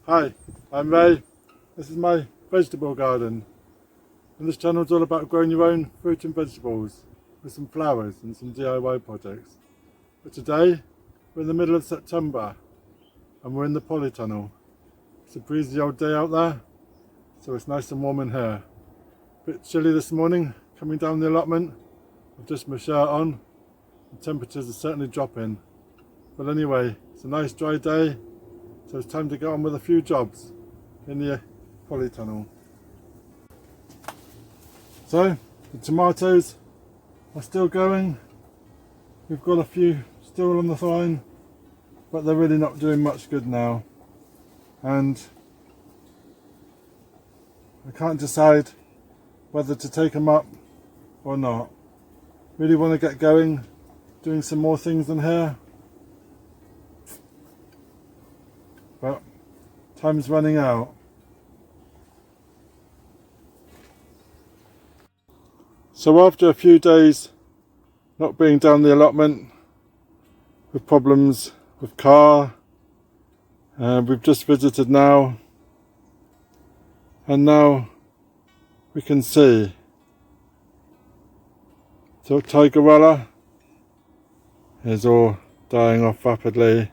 Hi, I'm Ray. This is my vegetable garden, and this channel is all about growing your own fruit and vegetables with some flowers and some DIY projects. But today we're in the middle of September and we're in the Polytunnel. It's a breezy old day out there, so it's nice and warm in here. A bit chilly this morning coming down the allotment. I've just my shirt on. The temperatures are certainly dropping, but anyway, it's a nice dry day. So it's time to get on with a few jobs in the Polytunnel. So the tomatoes are still going. We've got a few still on the vine, but they're really not doing much good now. And I can't decide whether to take them up or not. Really want to get going, doing some more things in here. But time's running out. So after a few days not being down the allotment with problems with car, we've just visited now, and now we can see so Tigerella is all dying off rapidly.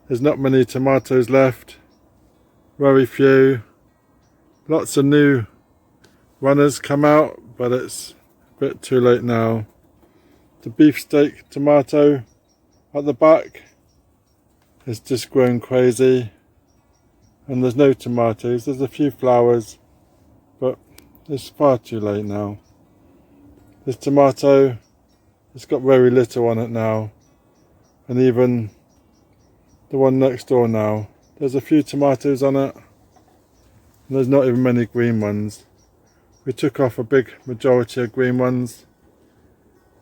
There's not many tomatoes left, very few. Lots of new runners come out, but it's a bit too late now. The beefsteak tomato at the back is just growing crazy, and there's no tomatoes. There's a few flowers, but it's far too late now. This tomato, it's got very little on it now, and even the one next door now, there's a few tomatoes on it, and there's not even many green ones. We took off a big majority of green ones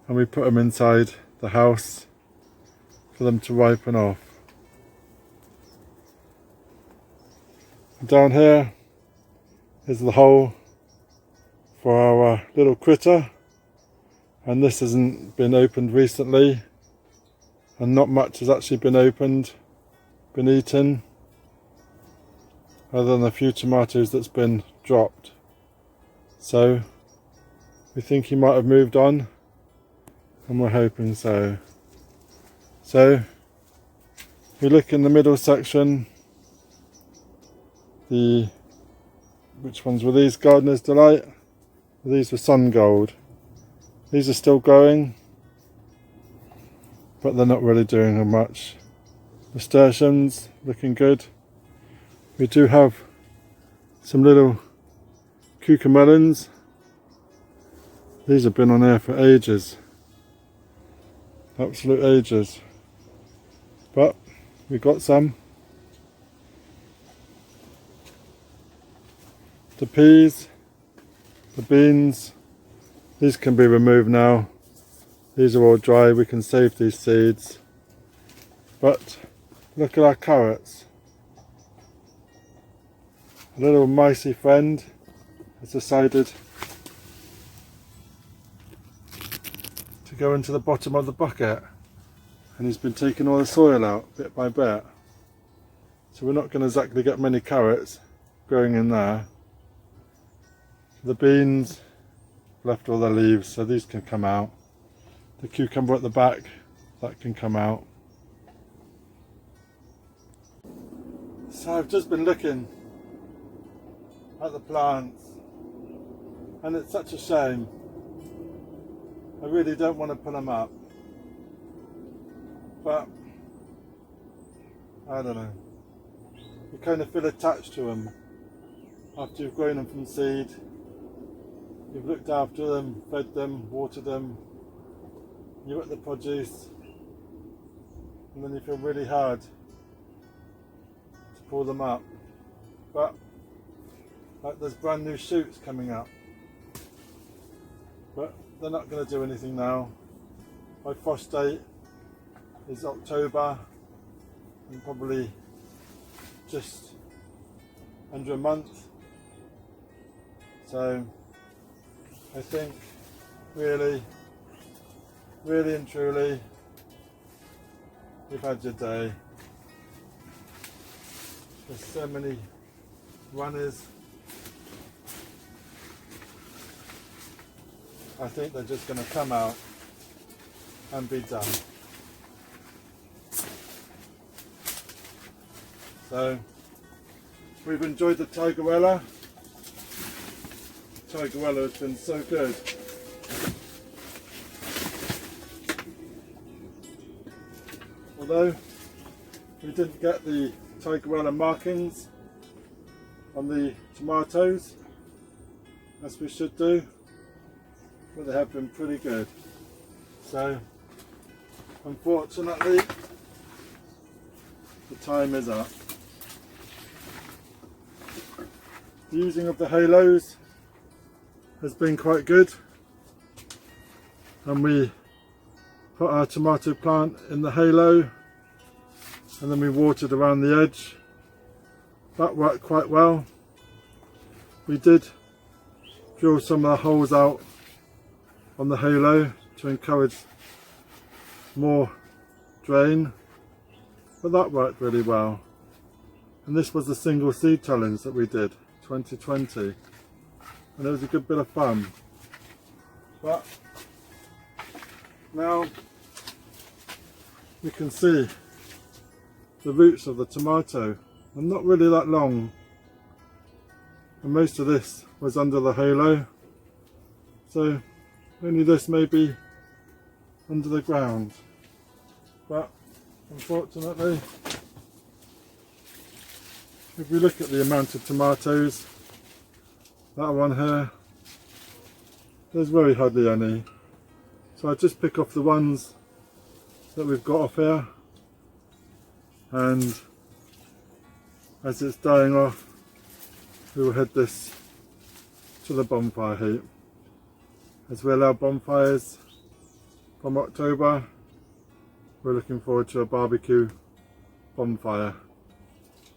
and we put them inside the house for them to ripen off. And down here is the hole for our little critter, and this hasn't been opened recently, and not much has actually been opened, been eaten, other than a few tomatoes that's been dropped. So we think he might have moved on, and we're hoping so. So we look in the middle section, which ones were these? Gardener's Delight. These were Sun Gold. These are still going, but they're not really doing much. Nasturtiums looking good. We do have some little cucamelons. These have been on air for ages, absolute ages, but we got some. The peas, the beans, these can be removed now. These are all dry, we can save these seeds. But look at our carrots. A little micey friend has decided to go into the bottom of the bucket, and he's been taking all the soil out bit by bit. So we're not going to exactly get many carrots growing in there. The beans left all their leaves, so these can come out. The cucumber at the back, that can come out. So I've just been looking at the plants, and it's such a shame. I really don't want to pull them up, but I don't know. You kind of feel attached to them after you've grown them from seed. You've looked after them, fed them, watered them. You got the produce, and then you feel really hard to pull them up. But like there's brand new shoots coming up, but they're not going to do anything now. My frost date is October, and probably just under a month. So I think really and truly, you've had your day. There's so many runners. I think they're just going to come out and be done. So we've enjoyed the Tigerella. Tigerella has been so good. Although we didn't get the Tigerella markings on the tomatoes as we should do, but they have been pretty good. So unfortunately the time is up. The using of the halos has been quite good, and we put our tomato plant in the halo and then we watered around the edge. That worked quite well. We did drill some of the holes out on the halo to encourage more drain, but that worked really well. And this was the single seed challenge that we did 2020, and it was a good bit of fun. But now you can see the roots of the tomato are not really that long, and most of this was under the halo, so only this may be under the ground. But unfortunately, if we look at the amount of tomatoes that are on here, there's very hardly any. So I just pick off the ones that we've got off here, and as it's dying off, we will head this to the bonfire heap. As we allow bonfires from October, we're looking forward to a barbecue bonfire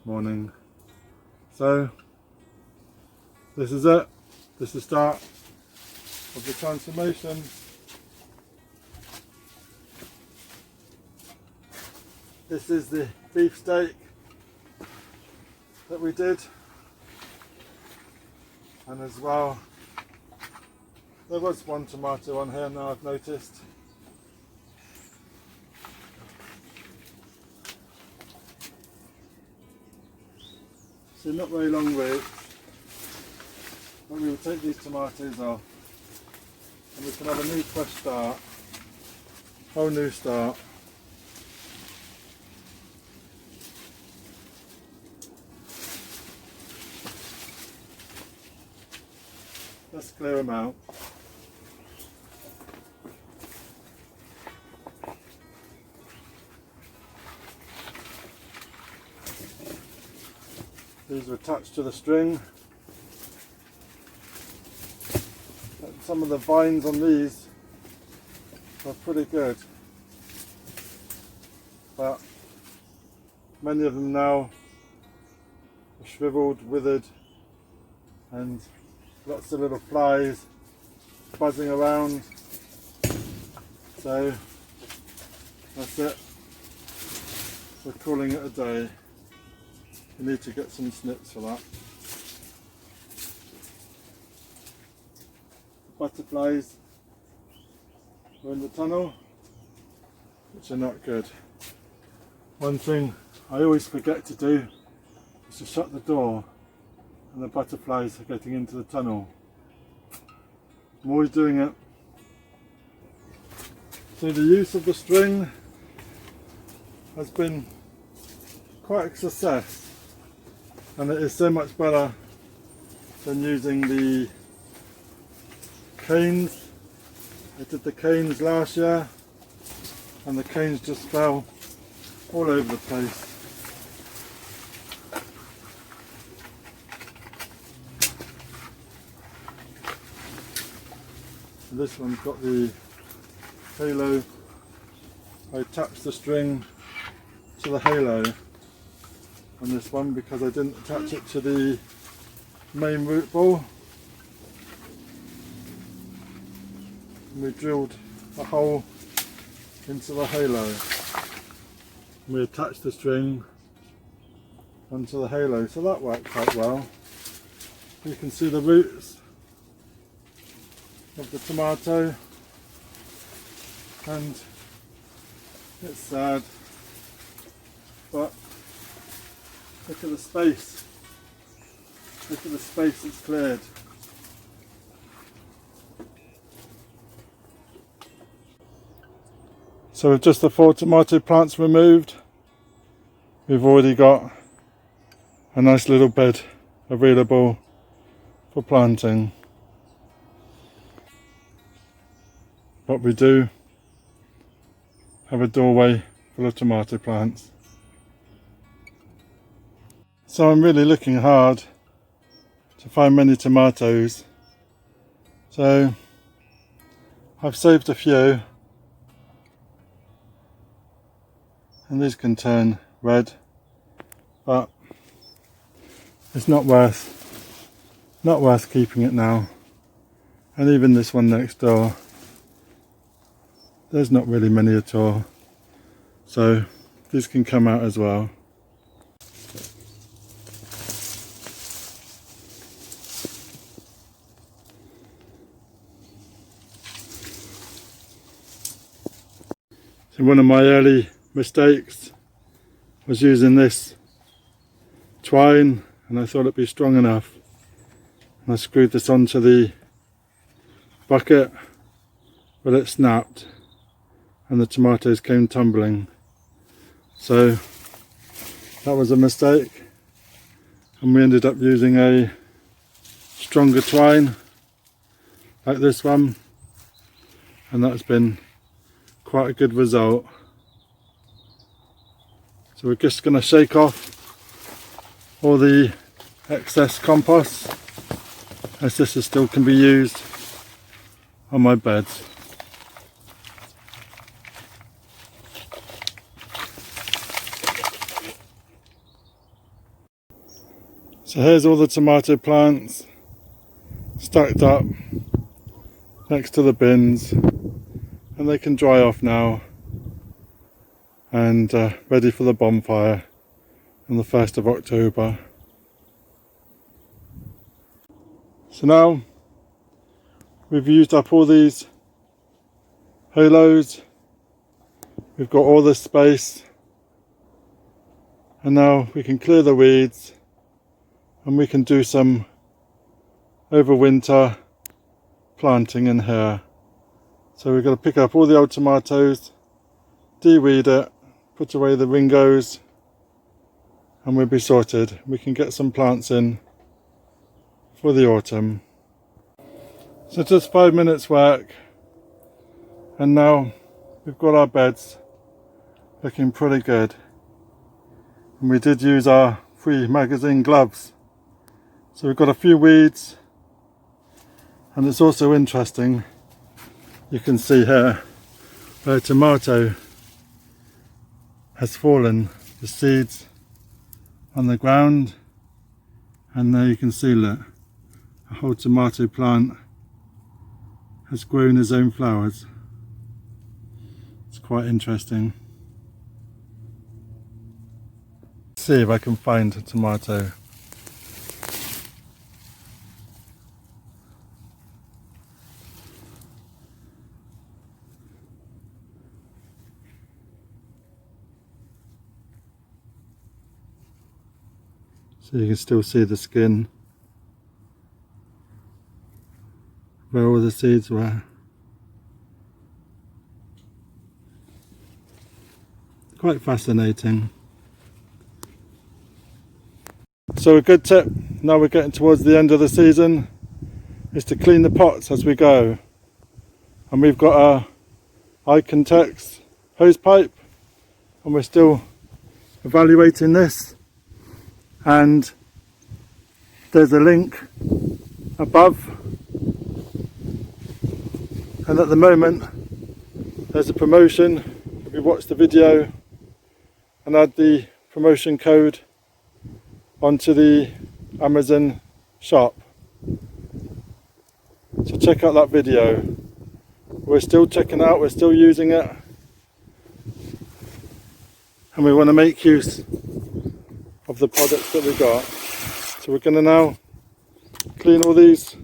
morning. So this is it. This is the start of the transformation. This is the beefsteak that we did, and as well there was one tomato on here now I've noticed. So not very long roots, but we will take these tomatoes off and we can have a new fresh start, whole new start. Let's clear them out. These are attached to the string. Some of the vines on these are pretty good, but many of them now are shriveled, withered, and lots of little flies buzzing around. So that's it. We're calling it a day. We need to get some snips for that. The butterflies are in the tunnel, which are not good. One thing I always forget to do is to shut the door, and the butterflies are getting into the tunnel. I'm always doing it. So the use of the string has been quite a success, and it is so much better than using the canes. I did the canes last year and the canes just fell all over the place. And this one's got the halo. I attached the string to the halo on this one because I didn't attach it to the main root ball. And we drilled a hole into the halo. And we attached the string onto the halo, so that worked quite well. You can see the roots of the tomato, and it's sad, but look at the space. Look at the space it's cleared. So with just the 4 tomato plants removed, we've already got a nice little bed available for planting. But we do have a doorway full of tomato plants. So I'm really looking hard to find many tomatoes. So I've saved a few, and these can turn red, but it's not worth keeping it now. And even this one next door, there's not really many at all, so these can come out as well. So one of my early mistakes was using this twine, and I thought it'd be strong enough, and I screwed this onto the bucket, but it snapped and the tomatoes came tumbling. So that was a mistake, and we ended up using a stronger twine like this one, and that's been quite a good result. So we're just going to shake off all the excess compost, as this still can be used on my beds. So here's all the tomato plants stacked up next to the bins, and they can dry off now and ready for the bonfire on the 1st of October. So now we've used up all these halos, we've got all this space, and now we can clear the weeds and we can do some overwinter planting in here. So we're going to pick up all the old tomatoes, de-weed it, put away the ringos, and we'll be sorted. We can get some plants in for the autumn. So just 5 minutes work, and now we've got our beds looking pretty good. And we did use our free magazine gloves, so we've got a few weeds. And it's also interesting, you can see here where a tomato has fallen, the seeds on the ground, and there you can see, look, a whole tomato plant has grown its own flowers. It's quite interesting. Let's see if I can find a tomato. So you can still see the skin where all the seeds were. Quite fascinating. So a good tip, now we're getting towards the end of the season, is to clean the pots as we go. And we've got our Icontex hose pipe, and we're still evaluating this. And there's a link above, and at the moment there's a promotion. If you watch the video and add the promotion code onto the Amazon shop, so check out that video. We're still checking out, we're still using it, and we want to make use of the products that we got. So we're going to now clean all these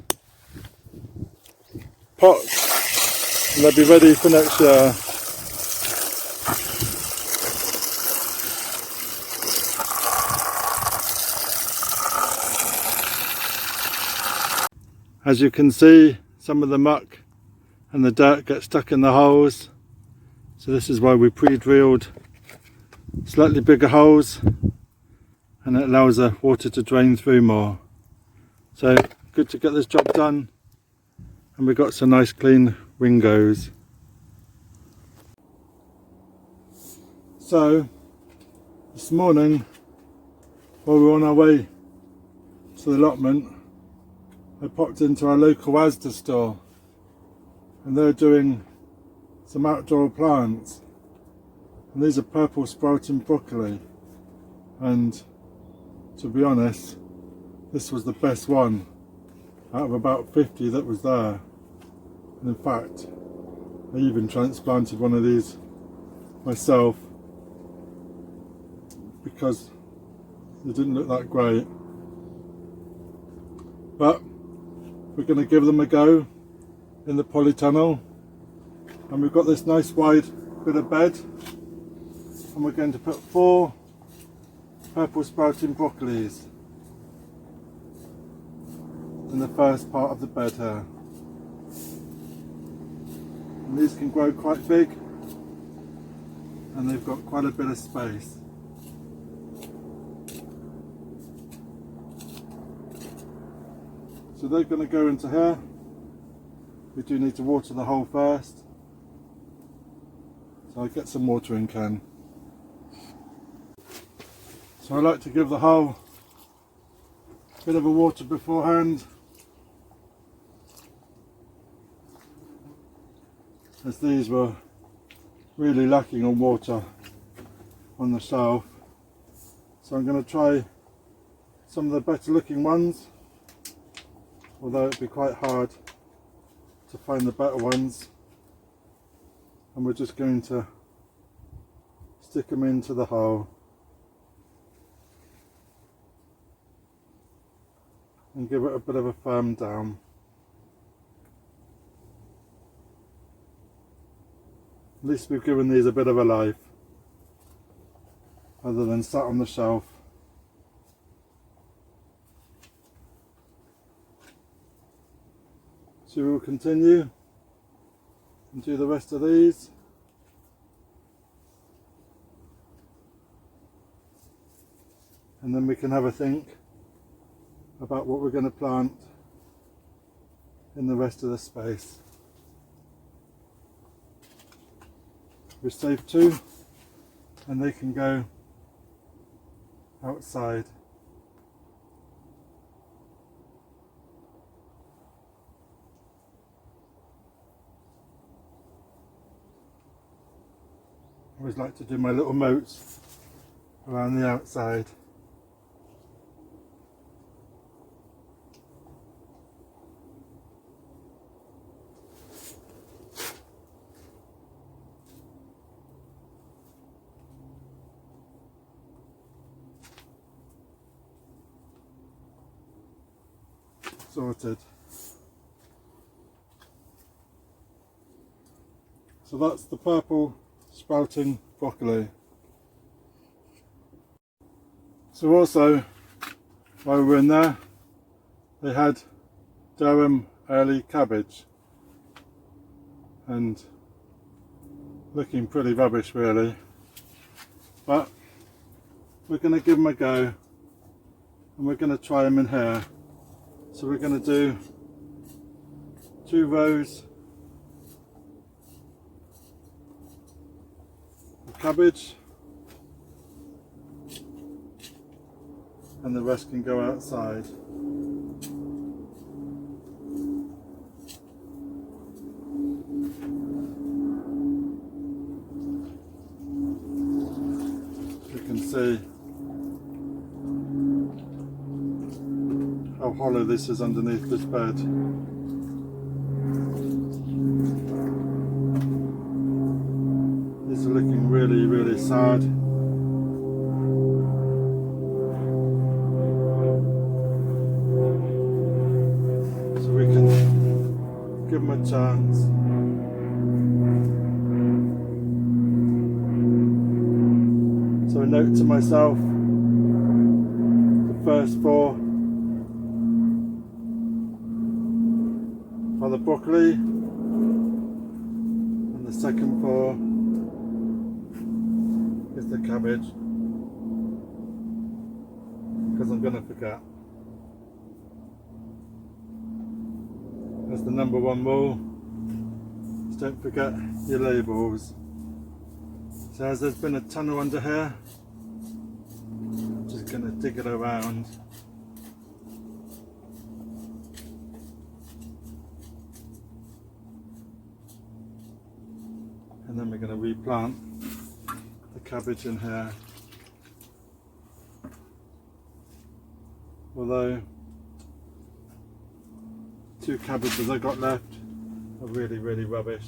pots and they'll be ready for next year. As you can see, some of the muck and the dirt gets stuck in the holes. So this is why we pre-drilled slightly bigger holes, and it allows the water to drain through more. So good to get this job done, and we've got some nice clean windows. So this morning, while we were on our way to the allotment, I popped into our local Asda store, and they're doing some outdoor plants, and these are purple sprouting broccoli, and to be honest, this was the best one out of about 50 that was there. And in fact, I even transplanted one of these myself because they didn't look that great. But we're going to give them a go in the Polytunnel, and we've got this nice wide bit of bed, and we're going to put 4 purple sprouting broccolis in the first part of the bed here. And these can grow quite big, and they've got quite a bit of space. So they're going to go into here. We do need to water the hole first, so I'll get some watering can. So I like to give the hole a bit of a water beforehand, as these were really lacking on water on the shelf. So I'm going to try some of the better looking ones, although it'd be quite hard to find the better ones, and we're just going to stick them into the hole and give it a bit of a firm down. At least we've given these a bit of a life, other than sat on the shelf. So we will continue and do the rest of these. And then we can have a think about what we're going to plant in the rest of the space. We saved 2, and they can go outside. I always like to do my little moats around the outside. Sorted. So that's the purple sprouting broccoli. So also, while we were in there, they had Durham early cabbage, and looking pretty rubbish really, but we're going to give them a go, and we're going to try them in here. So we're going to do 2 rows of cabbage, and the rest can go outside. You can see how hollow this is underneath this bed. These are looking really, really sad. chance. So a note to myself, the first 4 are the broccoli and the second 4 is the cabbage, because I'm going to forget. That's the number 1 rule, just don't forget your labels. So as there's been a tunnel under here, I'm just going to dig it around. And then we're going to replant the cabbage in here. Although 2 cabbages I got left are really, really rubbish.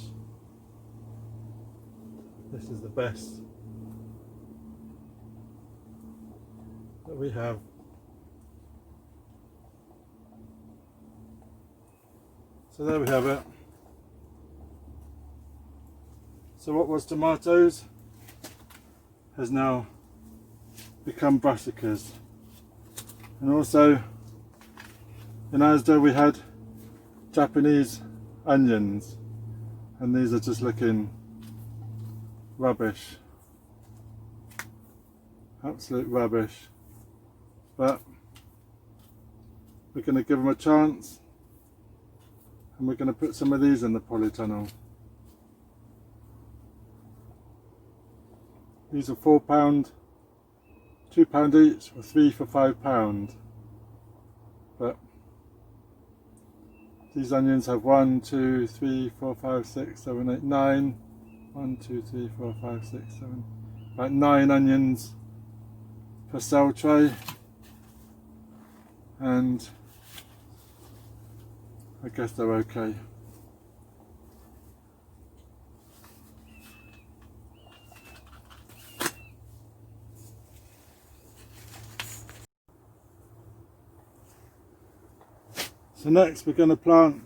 This is the best that we have. So there we have it. So what was tomatoes has now become brassicas. And also in Asda we had Japanese onions, and these are just looking rubbish, absolute rubbish, but we're going to give them a chance, and we're going to put some of these in the polytunnel. These are £4, £2 each, or 3 for £5, but these onions have 1, 2, 3, 4, 5, 6, 7, 8, 9. 1, 2, 3, 4, 5, 6, 7, about 9 onions per cell tray, and I guess they're okay. So next we're going to plant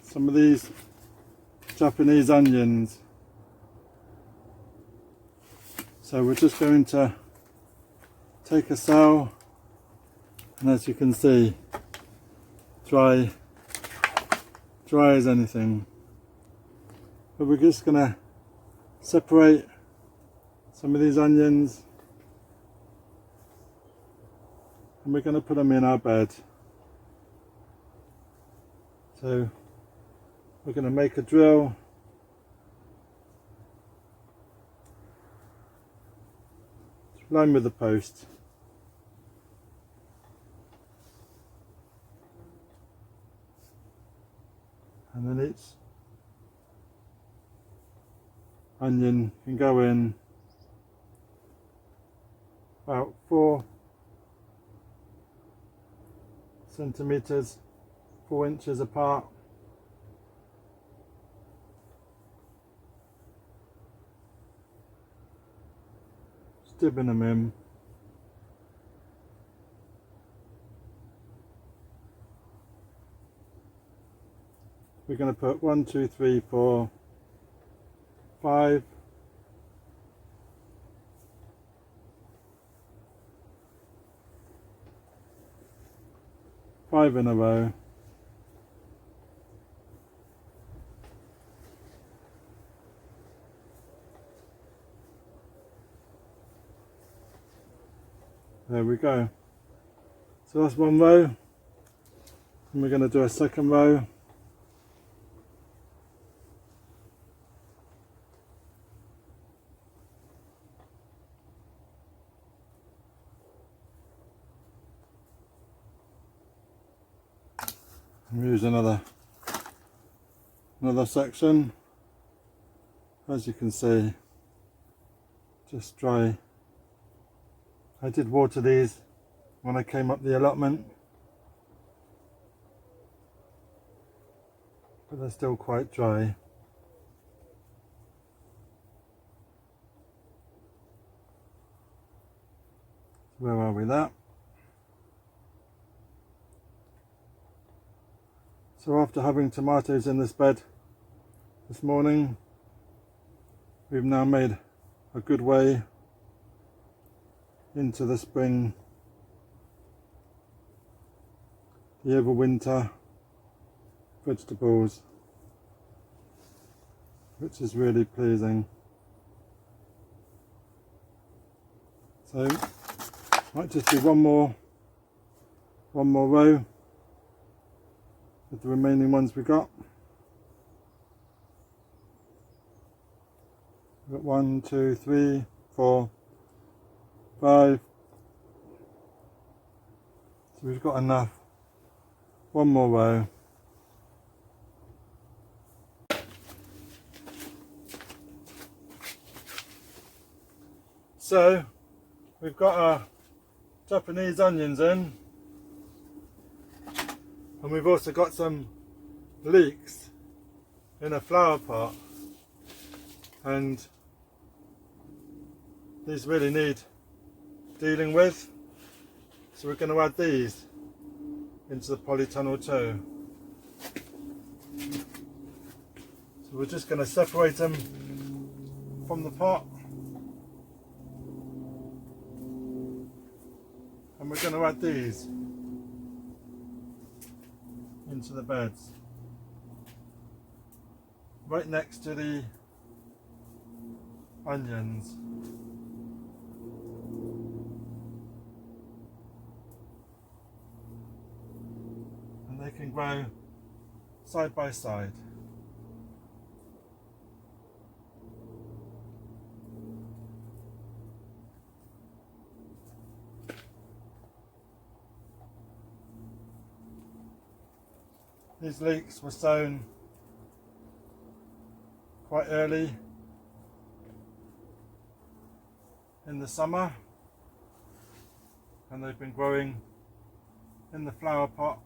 some of these Japanese onions. So we're just going to take a cell, and as you can see, dry as anything. But we're just going to separate some of these onions, and we're going to put them in our bed. So we're going to make a drill line with the post, and then each onion can go in about 4 centimeters, 4 inches apart. Dipping them in. We're going to put 1, 2, 3, 4, 5. 5 in a row. There we go. So that's 1 row, and we're going to do a second row. And use another section. As you can see, just dry. I did water these when I came up the allotment, but they're still quite dry. Where are we there? So after having tomatoes in this bed this morning. We've now made a good way into the spring, the overwinter vegetables, which is really pleasing. So might just do one more row with the remaining ones we got. We've got 1, 2, 3, 4, 5. So we've got enough. One more row. So we've got our Japanese onions in, and we've also got some leeks in a flower pot, and these really need dealing with, so we're going to add these into the polytunnel too. So we're just going to separate them from the pot, and we're going to add these into the beds right next to the onions. And they can grow side by side. These leeks were sown quite early in the summer, and they've been growing in the flower pot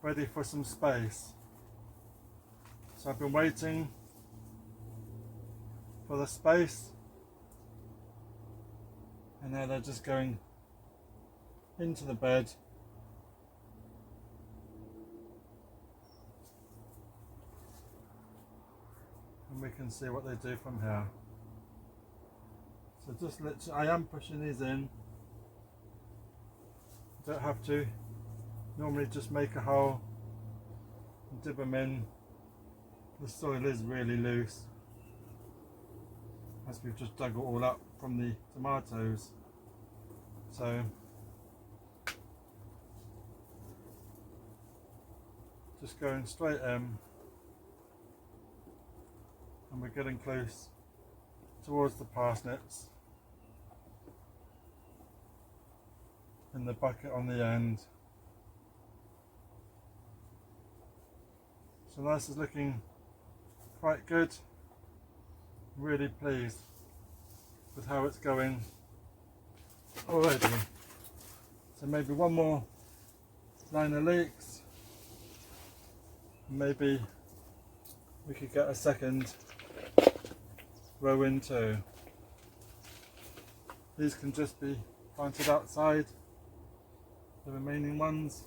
ready for some space. So I've been waiting for the space, and now they're just going into the bed. And we can see what they do from here. So just literally, I am pushing these in. Don't have to. Normally just make a hole and dip them in. The soil is really loose, as we've just dug it all up from the tomatoes. So just going straight in. And we're getting close towards the parsnips in the bucket on the end. So this is looking quite good. Really pleased with how it's going already. So maybe one more line of leeks. Maybe we could get a second row in too. These can just be planted outside, the remaining ones.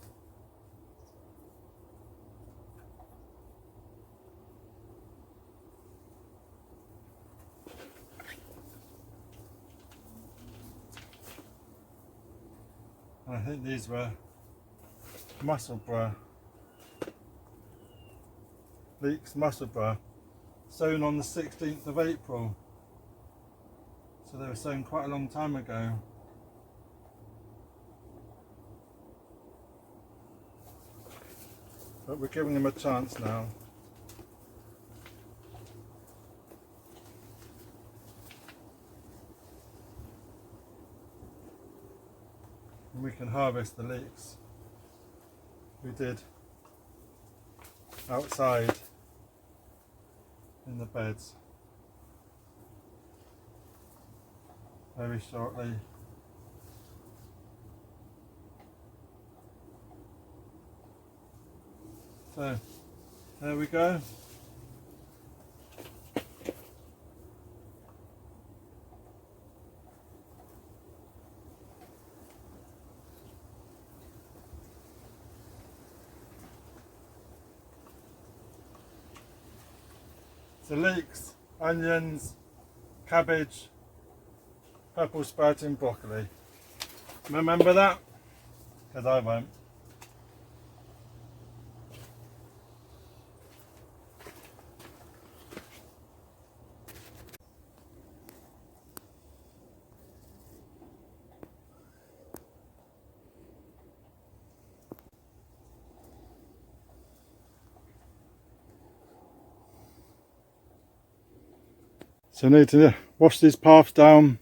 And I think these were Musselburgh, Leeks Musselburgh, sown on the 16th of April. So they were sown quite a long time ago. But we're giving them a chance now. And we can harvest the leeks we did outside in the beds very shortly. So there we go. So leeks, onions, cabbage, purple sprouting broccoli. Remember that? Because I won't. So I need to wash these paths down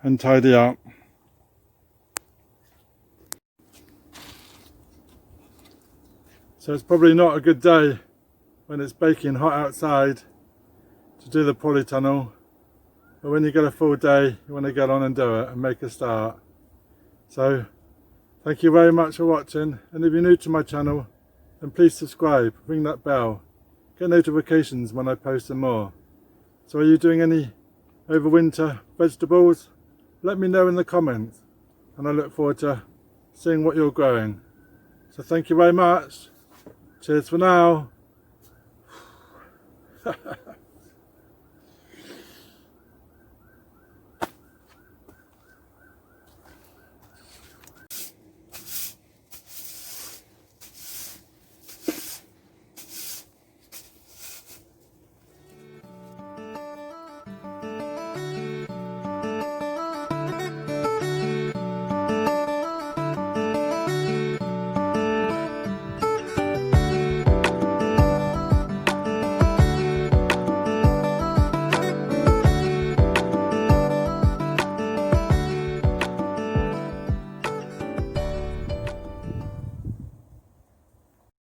and tidy up. So it's probably not a good day when it's baking hot outside to do the polytunnel, but when you get a full day you want to get on and do it and make a start. So thank you very much for watching, and if you're new to my channel then please subscribe, ring that bell, get notifications when I post some more. So are you doing any overwinter vegetables? Let me know in the comments and I look forward to seeing what you're growing. So thank you very much. Cheers for now.